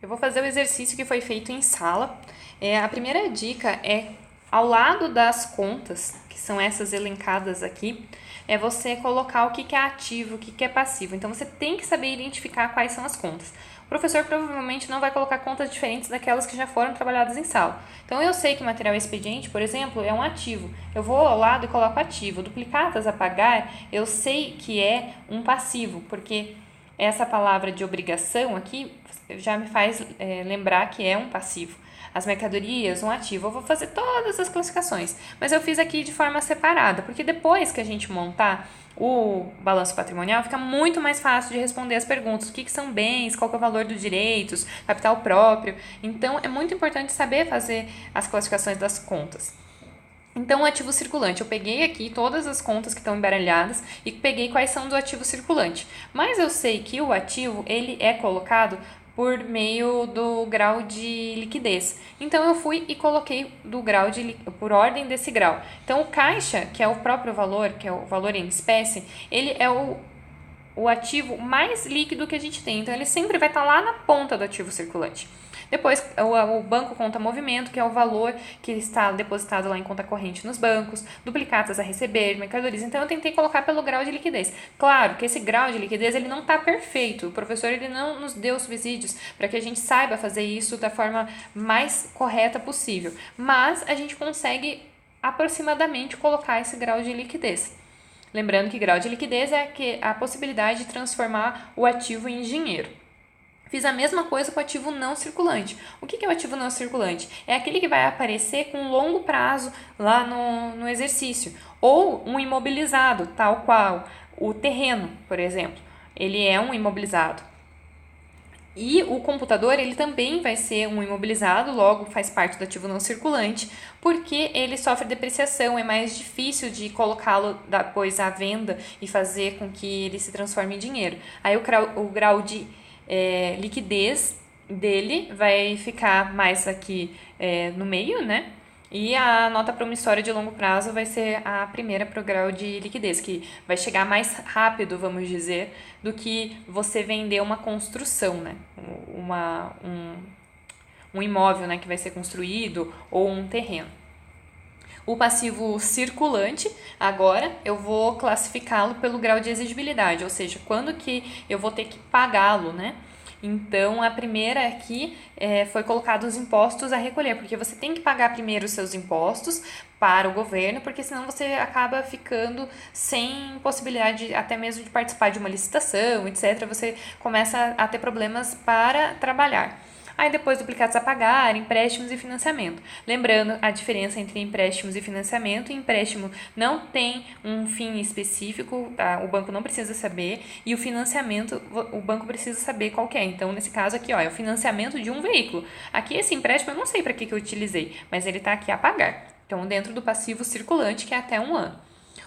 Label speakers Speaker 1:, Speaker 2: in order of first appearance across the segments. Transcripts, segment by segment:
Speaker 1: Eu vou fazer o exercício que foi feito em sala. A primeira dica é, ao lado das contas, que são essas elencadas aqui, é você colocar o que é ativo, o que é passivo. Então, você tem que saber identificar quais são as contas. O professor provavelmente não vai colocar contas diferentes daquelas que já foram trabalhadas em sala. Então, eu sei que material expediente, por exemplo, é um ativo. Eu vou ao lado e coloco ativo. Duplicatas a pagar, eu sei que é um passivo, porque essa palavra de obrigação aqui já me faz lembrar que é um passivo. As mercadorias, um ativo. Eu vou fazer todas as classificações, mas eu fiz aqui de forma separada, porque depois que a gente montar o balanço patrimonial, fica muito mais fácil de responder as perguntas. O que são bens, qual que é o valor dos direitos, capital próprio. Então, é muito importante saber fazer as classificações das contas. Então, o ativo circulante, eu peguei aqui todas as contas que estão embaralhadas e peguei quais são do ativo circulante. Mas eu sei que o ativo, ele é colocado por meio do grau de liquidez. Então, eu fui e coloquei do grau por ordem desse grau. Então, o caixa, que é o próprio valor, que é o valor em espécie, ele é o ativo mais líquido que a gente tem. Então, ele sempre vai estar lá na ponta do ativo circulante. Depois, o banco conta movimento, que é o valor que está depositado lá em conta corrente nos bancos, duplicatas a receber, mercadorias. Então, eu tentei colocar pelo grau de liquidez. Claro que esse grau de liquidez ele não está perfeito. O professor ele não nos deu subsídios para que a gente saiba fazer isso da forma mais correta possível. Mas a gente consegue aproximadamente colocar esse grau de liquidez. Lembrando que grau de liquidez é a possibilidade de transformar o ativo em dinheiro. Fiz a mesma coisa com o ativo não circulante. O que é o ativo não circulante? É aquele que vai aparecer com longo prazo lá no exercício. Ou um imobilizado, tal qual o terreno, por exemplo. Ele é um imobilizado. E o computador, ele também vai ser um imobilizado, logo faz parte do ativo não circulante, porque ele sofre depreciação, é mais difícil de colocá-lo depois à venda e fazer com que ele se transforme em dinheiro. Aí o grau de liquidez dele vai ficar mais aqui no meio, né? E a nota promissória de longo prazo vai ser a primeira para o grau de liquidez, que vai chegar mais rápido, vamos dizer, do que você vender uma construção, né? Um imóvel, né, que vai ser construído ou um terreno. O passivo circulante, agora, eu vou classificá-lo pelo grau de exigibilidade, ou seja, quando que eu vou ter que pagá-lo, né? Então, a primeira aqui foi colocar os impostos a recolher, porque você tem que pagar primeiro os seus impostos para o governo, porque senão você acaba ficando sem possibilidade até mesmo de participar de uma licitação, etc. Você começa a ter problemas para trabalhar. Aí depois duplicados a pagar, empréstimos e financiamento. Lembrando a diferença entre empréstimos e financiamento. Empréstimo não tem um fim específico, tá? O banco não precisa saber, e o financiamento o banco precisa saber qual que é. Então, nesse caso aqui, ó, é o financiamento de um veículo. Aqui esse empréstimo eu não sei para que eu utilizei, mas ele está aqui a pagar. Então, dentro do passivo circulante, que é até 1 ano.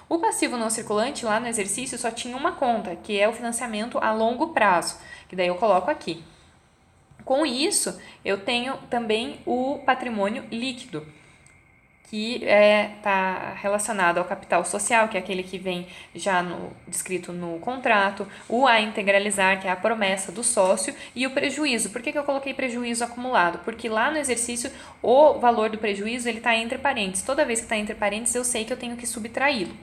Speaker 1: O passivo não circulante, lá no exercício, só tinha uma conta, que é o financiamento a longo prazo, que daí eu coloco aqui. Com isso, eu tenho também o patrimônio líquido, que está relacionado ao capital social, que é aquele que vem já descrito no contrato, o a integralizar, que é a promessa do sócio, e o prejuízo. Por que eu coloquei prejuízo acumulado? Porque lá no exercício, o valor do prejuízo está entre parênteses. Toda vez que está entre parênteses, eu sei que eu tenho que subtraí-lo.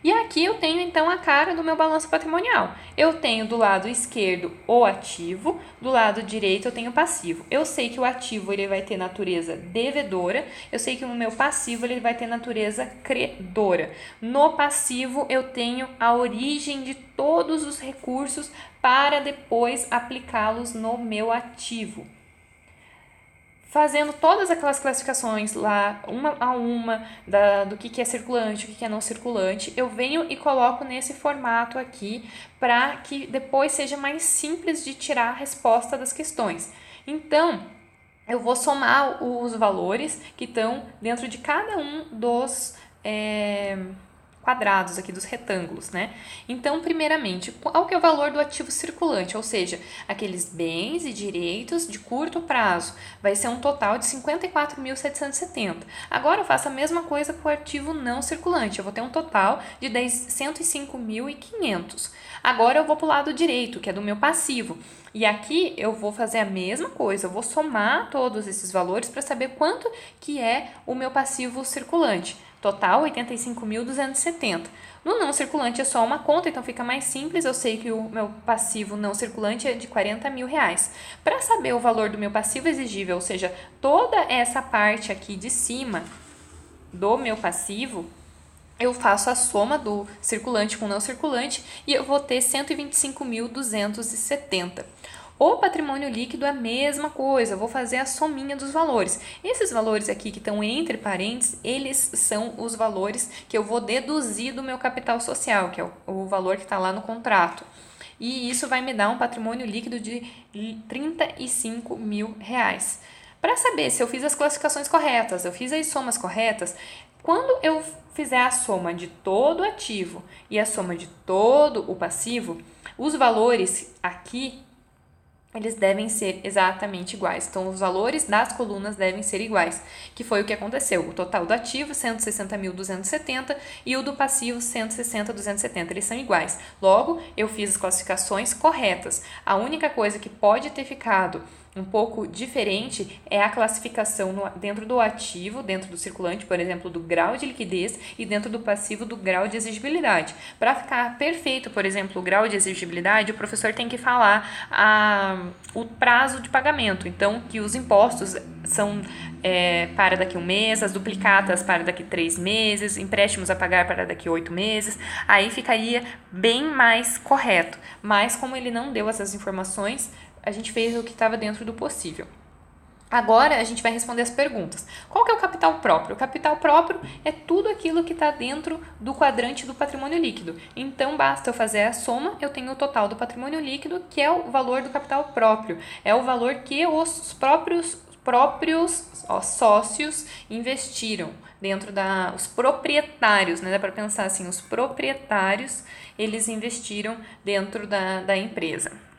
Speaker 1: E aqui eu tenho então a cara do meu balanço patrimonial. Eu tenho do lado esquerdo o ativo, do lado direito eu tenho o passivo. Eu sei que o ativo ele vai ter natureza devedora, eu sei que o meu passivo ele vai ter natureza credora. No passivo eu tenho a origem de todos os recursos para depois aplicá-los no meu ativo. Fazendo todas aquelas classificações lá, uma a uma, do que é circulante, o que é não circulante, eu venho e coloco nesse formato aqui para que depois seja mais simples de tirar a resposta das questões. Então, eu vou somar os valores que estão dentro de cada um dos quadrados aqui, dos retângulos, né? Então, primeiramente, qual que é o valor do ativo circulante? Ou seja, aqueles bens e direitos de curto prazo. Vai ser um total de 54.770. Agora eu faço a mesma coisa com o ativo não circulante. Eu vou ter um total de 105.500. Agora eu vou para o lado direito, que é do meu passivo. E aqui eu vou fazer a mesma coisa, eu vou somar todos esses valores para saber quanto que é o meu passivo circulante. Total, 85.270. No não circulante é só uma conta, então fica mais simples. Eu sei que o meu passivo não circulante é de R$40.000. Para saber o valor do meu passivo exigível, ou seja, toda essa parte aqui de cima do meu passivo, eu faço a soma do circulante com não circulante e eu vou ter 125.270. O patrimônio líquido é a mesma coisa, eu vou fazer a sominha dos valores. Esses valores aqui que estão entre parênteses, eles são os valores que eu vou deduzir do meu capital social, que é o valor que está lá no contrato. E isso vai me dar um patrimônio líquido de R$35.000. Para saber se eu fiz as classificações corretas, eu fiz as somas corretas, quando eu fizer a soma de todo o ativo e a soma de todo o passivo, os valores aqui, eles devem ser exatamente iguais. Então, os valores das colunas devem ser iguais, que foi o que aconteceu. O total do ativo, 160.270, e o do passivo, 160.270. Eles são iguais. Logo, eu fiz as classificações corretas. A única coisa que pode ter ficado um pouco diferente é a classificação dentro do ativo, dentro do circulante, por exemplo, do grau de liquidez, e dentro do passivo do grau de exigibilidade. Para ficar perfeito, por exemplo, o grau de exigibilidade, o professor tem que falar o prazo de pagamento. Então, que os impostos são para daqui a um mês, as duplicatas para daqui a 3 meses, empréstimos a pagar para daqui a 8 meses, aí ficaria bem mais correto. Mas como ele não deu essas informações, a gente fez o que estava dentro do possível. Agora a gente vai responder as perguntas. Qual que é o capital próprio? O capital próprio é tudo aquilo que está dentro do quadrante do patrimônio líquido. Então basta eu fazer a soma, eu tenho o total do patrimônio líquido, que é o valor do capital próprio. É o valor que os próprios sócios investiram dentro os proprietários, né? Dá para pensar assim, os proprietários, eles investiram dentro da empresa.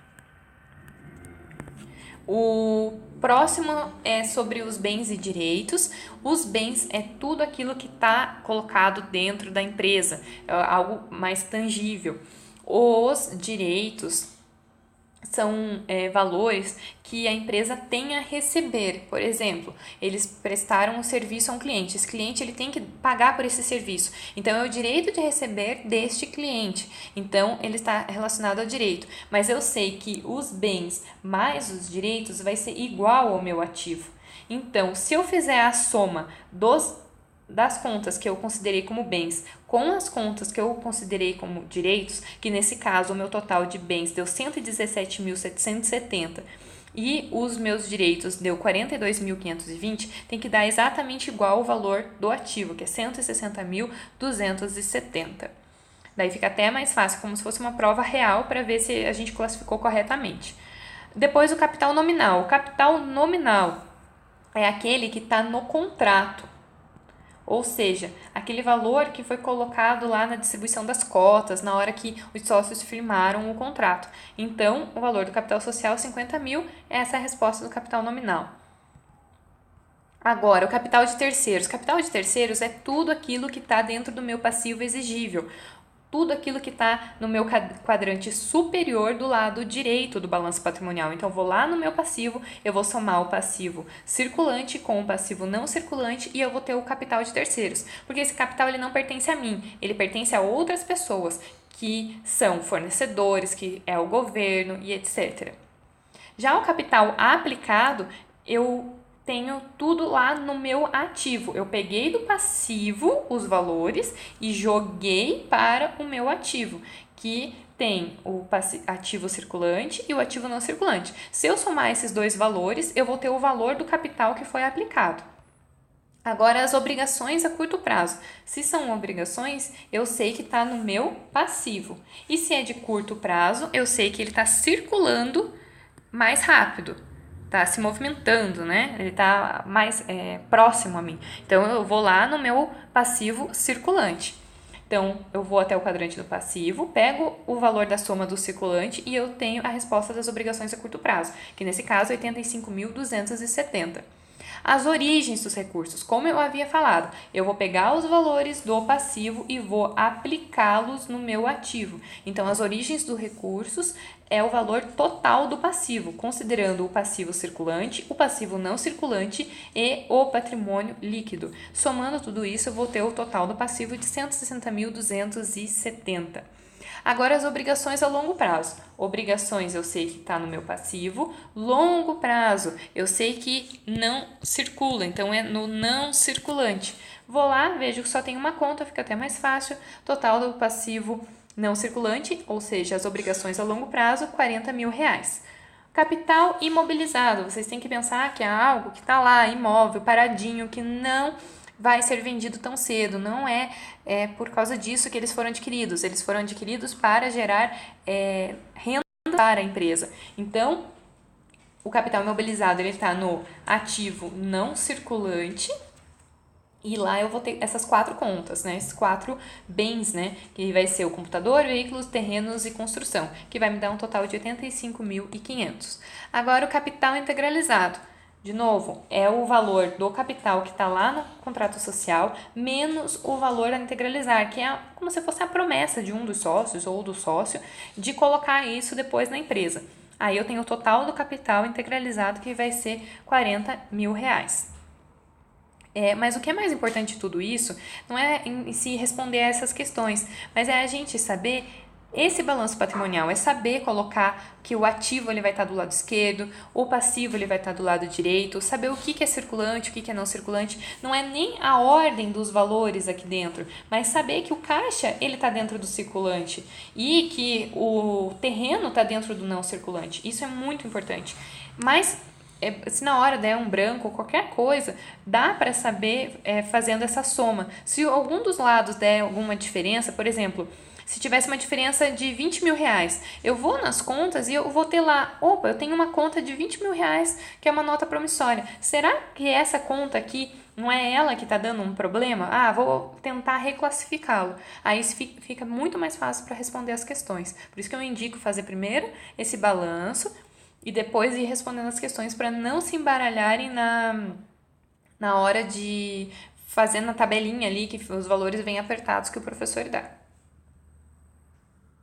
Speaker 1: O próximo é sobre os bens e direitos. Os bens é tudo aquilo que está colocado dentro da empresa, é algo mais tangível. Os direitos são valores que a empresa tem a receber. Por exemplo, eles prestaram um serviço a um cliente. Esse cliente ele tem que pagar por esse serviço. Então, é o direito de receber deste cliente. Então, ele está relacionado ao direito. Mas eu sei que os bens mais os direitos vai ser igual ao meu ativo. Então, se eu fizer a soma das contas que eu considerei como bens com as contas que eu considerei como direitos, que nesse caso o meu total de bens deu 117.770 e os meus direitos deu 42.520, tem que dar exatamente igual ao valor do ativo, que é 160.270. Daí fica até mais fácil, como se fosse uma prova real para ver se a gente classificou corretamente. Depois o capital nominal. O capital nominal é aquele que está no contrato. Ou seja, aquele valor que foi colocado lá na distribuição das cotas, na hora que os sócios firmaram o contrato. Então, o valor do capital social, 50.000, essa é a resposta do capital nominal. Agora, o capital de terceiros. Capital de terceiros é tudo aquilo que está dentro do meu passivo exigível. Tudo aquilo que está no meu quadrante superior do lado direito do balanço patrimonial. Então, eu vou lá no meu passivo, eu vou somar o passivo circulante com o passivo não circulante e eu vou ter o capital de terceiros. Porque esse capital ele não pertence a mim, ele pertence a outras pessoas, que são fornecedores, que é o governo e etc. Já o capital aplicado, eu tenho tudo lá no meu ativo. Eu peguei do passivo os valores e joguei para o meu ativo, que tem o ativo circulante e o ativo não circulante. Se eu somar esses dois valores, eu vou ter o valor do capital que foi aplicado. Agora, as obrigações a curto prazo. Se são obrigações, eu sei que está no meu passivo. E se é de curto prazo, eu sei que ele está circulando mais rápido. Está se movimentando, né? Ele está mais próximo a mim. Então, eu vou lá no meu passivo circulante. Então, eu vou até o quadrante do passivo, pego o valor da soma do circulante e eu tenho a resposta das obrigações a curto prazo, que nesse caso é 85.270. As origens dos recursos, como eu havia falado, eu vou pegar os valores do passivo e vou aplicá-los no meu ativo. Então, as origens dos recursos é o valor total do passivo, considerando o passivo circulante, o passivo não circulante e o patrimônio líquido. Somando tudo isso, eu vou ter o total do passivo de 160.270. Agora, as obrigações a longo prazo. Obrigações eu sei que está no meu passivo. Longo prazo eu sei que não circula, então é no não circulante. Vou lá, vejo que só tem uma conta, fica até mais fácil. Total do passivo não circulante, ou seja, as obrigações a longo prazo, R$40.000. Capital imobilizado. Vocês têm que pensar que é algo que está lá, imóvel, paradinho, que não vai ser vendido tão cedo. Não é por causa disso que eles foram adquiridos. Eles foram adquiridos para gerar renda para a empresa. Então, o capital imobilizado está no ativo não circulante. E lá eu vou ter essas 4 contas, né? Esses 4 bens, né? Que vai ser o computador, veículos, terrenos e construção, que vai me dar um total de 85.500. Agora, o capital integralizado. De novo, é o valor do capital que está lá no contrato social, menos o valor a integralizar, que é como se fosse a promessa de um dos sócios ou do sócio de colocar isso depois na empresa. Aí eu tenho o total do capital integralizado, que vai ser R$40.000. Mas o que é mais importante de tudo isso não é em si responder a essas questões, mas é a gente saber esse balanço patrimonial, é saber colocar que o ativo ele vai estar do lado esquerdo, o passivo ele vai estar do lado direito, saber o que é circulante, o que é não circulante. Não é nem a ordem dos valores aqui dentro, mas saber que o caixa ele está dentro do circulante e que o terreno está dentro do não circulante. Isso é muito importante. Mas se na hora der um branco ou qualquer coisa, dá para saber fazendo essa soma. Se algum dos lados der alguma diferença, por exemplo, se tivesse uma diferença de R$20.000, eu vou nas contas e eu vou ter lá, opa, eu tenho uma conta de R$20.000 que é uma nota promissória. Será que essa conta aqui não é ela que está dando um problema? Vou tentar reclassificá-lo. Aí fica muito mais fácil para responder as questões. Por isso que eu indico fazer primeiro esse balanço e depois ir respondendo as questões para não se embaralharem na hora de fazer na tabelinha ali que os valores vêm apertados que o professor dá.